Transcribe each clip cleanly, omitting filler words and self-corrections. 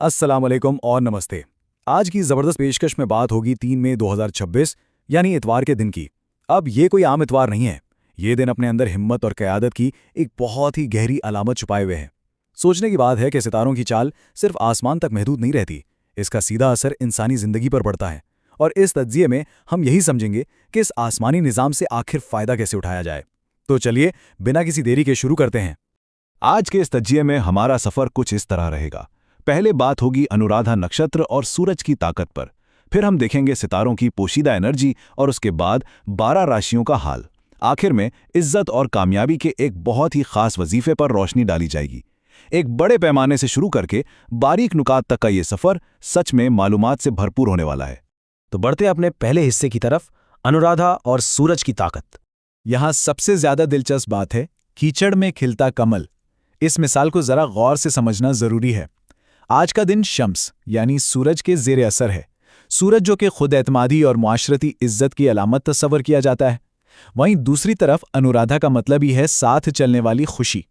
अस्सलाम वालेकुम और नमस्ते। आज की ज़बरदस्त पेशकश में बात होगी 3 मई 2026 यानी इतवार के दिन की। अब ये कोई आम इतवार नहीं है। ये दिन अपने अंदर हिम्मत और क़यादत की एक बहुत ही गहरी अलामत छुपाए हुए है। सोचने की बात है कि सितारों की चाल सिर्फ आसमान तक महदूद नहीं रहती, इसका सीधा असर इंसानी ज़िंदगी पर पड़ता है। और इस तज्ज़िये में हम यही समझेंगे कि इस आसमानी निज़ाम से आखिर फ़ायदा कैसे उठाया जाए। तो चलिए बिना किसी देरी के शुरू करते हैं। आज के इस तज्जिये में हमारा सफर कुछ इस तरह रहेगा। पहले बात होगी अनुराधा नक्षत्र और सूरज की ताकत पर, फिर हम देखेंगे सितारों की पोशीदा एनर्जी और उसके बाद 12 राशियों का हाल। आखिर में इज्जत और कामयाबी के एक बहुत ही खास वजीफे पर रोशनी डाली जाएगी। एक बड़े पैमाने से शुरू करके बारीक नुकात तक का ये सफर सच में मालूमात से भरपूर होने वाला है। तो बढ़ते हैं अपने पहले हिस्से की तरफ, अनुराधा और सूरज की ताकत। यहाँ सबसे ज्यादा दिलचस्प बात है कीचड़ में खिलता कमल। इस मिसाल को जरा गौर से समझना जरूरी है। आज का दिन शम्स यानी सूरज के ज़ेरे असर है। सूरज जो कि खुद एतमादी और मुआशरती इज्जत की अलामत तस्वर किया जाता है। वहीं दूसरी तरफ अनुराधा का मतलब ही है साथ चलने वाली खुशी।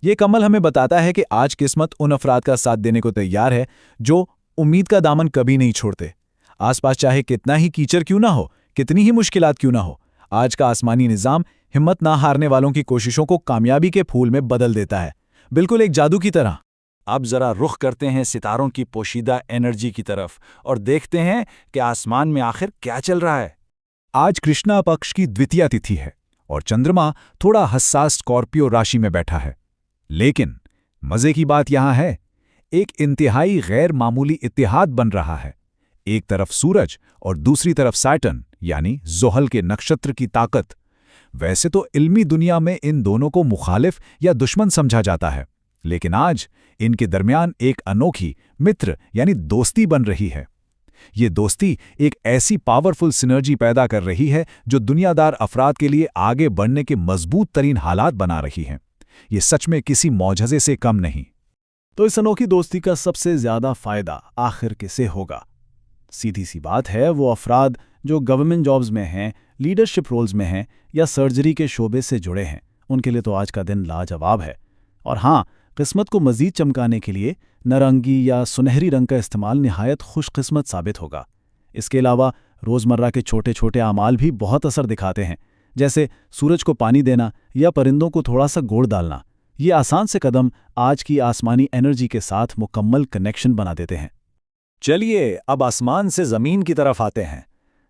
ये कमल हमें बताता है कि आज किस्मत उन अफराद का साथ देने को तैयार है जो उम्मीद का दामन कभी नहीं छोड़ते। आसपास चाहे कितना ही कीचड़ क्यों ना हो, कितनी ही मुश्किलात क्यों ना हो, आज का आसमानी निज़ाम हिम्मत ना हारने वालों की कोशिशों को कामयाबी के फूल में बदल देता है, बिल्कुल एक जादू की तरह। अब जरा रुख करते हैं सितारों की पोशीदा एनर्जी की तरफ और देखते हैं कि आसमान में आखिर क्या चल रहा है। आज कृष्णा पक्ष की द्वितीया तिथि है और चंद्रमा थोड़ा हसास स्कॉर्पियो राशि में बैठा है। लेकिन मजे की बात यहां है, एक इंतहाई गैर मामूली इत्तेहाद बन रहा है। एक तरफ सूरज और दूसरी तरफ सैटर्न यानी ज़ोहल के नक्षत्र की ताकत। वैसे तो इल्मी दुनिया में इन दोनों को मुखालिफ या दुश्मन समझा जाता है, लेकिन आज इनके दरमियान एक अनोखी मित्र यानी दोस्ती बन रही है। ये दोस्ती एक ऐसी पावरफुल सिनर्जी पैदा कर रही है जो दुनियादार अफराद के लिए आगे बढ़ने के मजबूत तरीन हालात बना रही है। ये सच में किसी मौजज़े से कम नहीं। तो इस अनोखी दोस्ती का सबसे ज्यादा फायदा आखिर किसे होगा? सीधी सी बात है, वो अफराद जो गवर्नमेंट जॉब्स में हैं, लीडरशिप रोल्स में हैं या सर्जरी के शोबे से जुड़े हैं, उनके लिए तो आज का दिन लाजवाब है। और हाँ, किस्मत को मज़ीद चमकाने के लिए नारंगी या सुनहरी रंग का इस्तेमाल निहायत खुशकिस्मत साबित होगा। इसके अलावा रोज़मर्रा के छोटे छोटे अमाल भी बहुत असर दिखाते हैं, जैसे सूरज को पानी देना या परिंदों को थोड़ा सा गोड़ डालना। ये आसान से कदम आज की आसमानी एनर्जी के साथ मुकम्मल कनेक्शन बना देते हैं। चलिए अब आसमान से ज़मीन की तरफ आते हैं।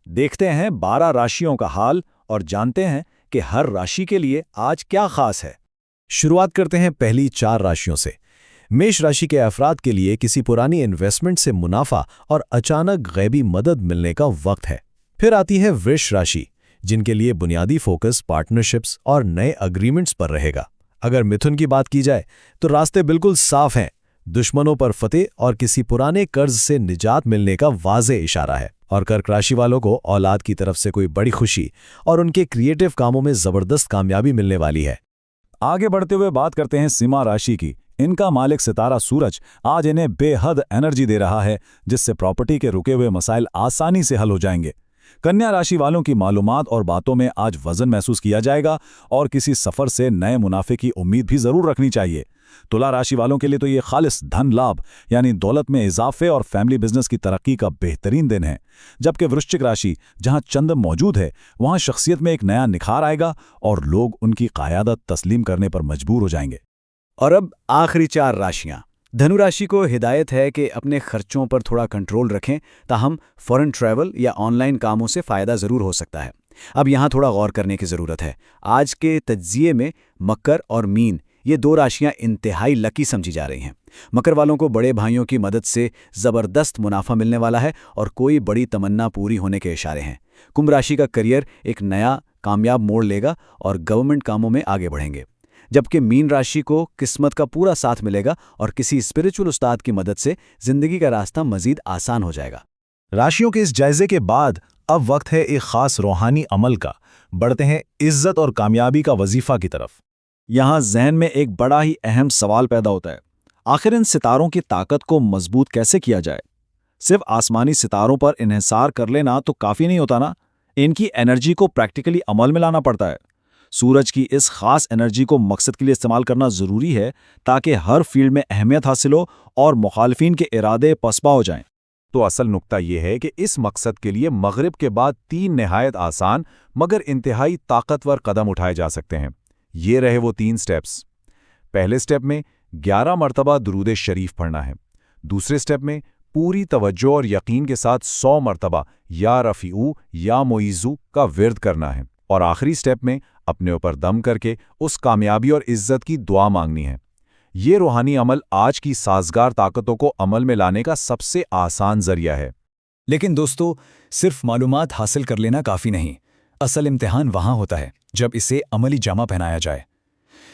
देखते हैं 12 राशियों का हाल और जानते हैं कि हर राशि के लिए आज क्या खास है। शुरुआत करते हैं पहली 4 राशियों से। मेष राशि के अफराद के लिए किसी पुरानी इन्वेस्टमेंट से मुनाफा और अचानक गैबी मदद मिलने का वक्त है। फिर आती है वृष राशि, जिनके लिए बुनियादी फोकस पार्टनरशिप्स और नए अग्रीमेंट्स पर रहेगा। अगर मिथुन की बात की जाए तो रास्ते बिल्कुल साफ हैं, दुश्मनों पर फतेह और किसी पुराने कर्ज से निजात मिलने का वाज़े इशारा है। और कर्क राशि वालों को औलाद की तरफ से कोई बड़ी खुशी और उनके क्रिएटिव कामों में ज़बरदस्त कामयाबी मिलने वाली है। आगे बढ़ते हुए बात करते हैं सिंह राशि की। इनका मालिक सितारा सूरज आज इन्हें बेहद एनर्जी दे रहा है, जिससे प्रॉपर्टी के रुके हुए मसाइल आसानी से हल हो जाएंगे। कन्या राशि वालों की मालूमात और बातों में आज वजन महसूस किया जाएगा और किसी सफर से नए मुनाफे की उम्मीद भी जरूर रखनी चाहिए। तुला राशि वालों के लिए तो ये खालिस धन लाभ यानी दौलत में इजाफे और फैमिली बिजनेस की तरक्की का बेहतरीन दिन है। जबकि वृश्चिक राशि, जहां चंद्र मौजूद है, वहां शख्सियत में एक नया निखार आएगा और लोग उनकी क़यादत तस्लीम करने पर मजबूर हो जाएंगे। और अब आखिरी 4 राशियां। धनु राशि को हिदायत है कि अपने खर्चों पर थोड़ा कंट्रोल रखें, ताहम फॉरेन ट्रैवल या ऑनलाइन कामों से फ़ायदा ज़रूर हो सकता है। अब यहाँ थोड़ा गौर करने की ज़रूरत है। आज के तज्ज़िये में मकर और मीन, ये 2 राशियां इंतहाई लकी समझी जा रही हैं। मकर वालों को बड़े भाइयों की मदद से ज़बरदस्त मुनाफा मिलने वाला है और कोई बड़ी तमन्ना पूरी होने के इशारे हैं। कुंभ राशि का करियर एक नया कामयाब मोड़ लेगा और गवर्नमेंट कामों में आगे बढ़ेंगे। जबकि मीन राशि को किस्मत का पूरा साथ मिलेगा और किसी स्पिरिचुअल उस्ताद की मदद से ज़िंदगी का रास्ता मज़ीद आसान हो जाएगा। राशियों के इस जायजे के बाद अब वक्त है एक खास रूहानी अमल का। बढ़ते हैं इज्जत और कामयाबी का वजीफा की तरफ। यहाँ जहन में एक बड़ा ही अहम सवाल पैदा होता है, आखिर इन सितारों की ताकत को मजबूत कैसे किया जाए? सिर्फ आसमानी सितारों पर इन्हिसार कर लेना तो काफ़ी नहीं होता ना, इनकी एनर्जी को प्रैक्टिकली अमल में लाना पड़ता है। सूरज की इस खास एनर्जी को मकसद के लिए इस्तेमाल करना ज़रूरी है ताकि हर फील्ड में अहमियत हासिल हो और मुखालिफिन के इरादे पसपा हो जाएं। तो असल नुक्ता यह है कि इस मकसद के लिए मगरिब के बाद 3 निहायत आसान मगर इंतहाई ताकतवर कदम उठाए जा सकते हैं। ये रहे वो 3 स्टेप्स। पहले स्टेप में 11 मरतबा दुरूद शरीफ पढ़ना है। दूसरे स्टेप में पूरी तवज्जो और यकीन के साथ 100 मरतबा या रफ़ीऊ या मोइज़ू का विर्द करना है। और आखिरी स्टेप में अपने ऊपर दम करके उस कामयाबी और इज्जत की दुआ मांगनी है। ये रूहानी अमल आज की साजगार ताकतों को अमल में लाने का सबसे आसान जरिया है। लेकिन दोस्तों, सिर्फ मालूमात हासिल कर लेना काफ़ी नहीं। असल इम्तिहान वहाँ होता है जब इसे अमली जामा पहनाया जाए।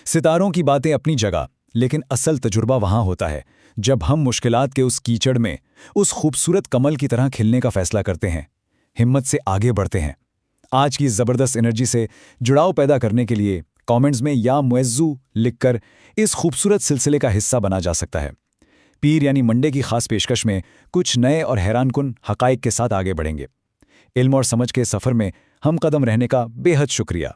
सितारों की बातें अपनी जगह, लेकिन असल तजुर्बा वहाँ होता है जब हम मुश्किलात के उस कीचड़ में उस खूबसूरत कमल की तरह खिलने का फैसला करते हैं, हिम्मत से आगे बढ़ते हैं। आज की इस ज़बरदस्त एनर्जी से जुड़ाव पैदा करने के लिए कमेंट्स में या मुअज़्ज़ू लिखकर इस खूबसूरत सिलसिले का हिस्सा बना जा सकता है। पीर यानी मंडे की खास पेशकश में कुछ नए और हैरानकुन हक़ाइक़ के साथ आगे बढ़ेंगे। इल्म और समझ के सफ़र में हम कदम रहने का बेहद शुक्रिया।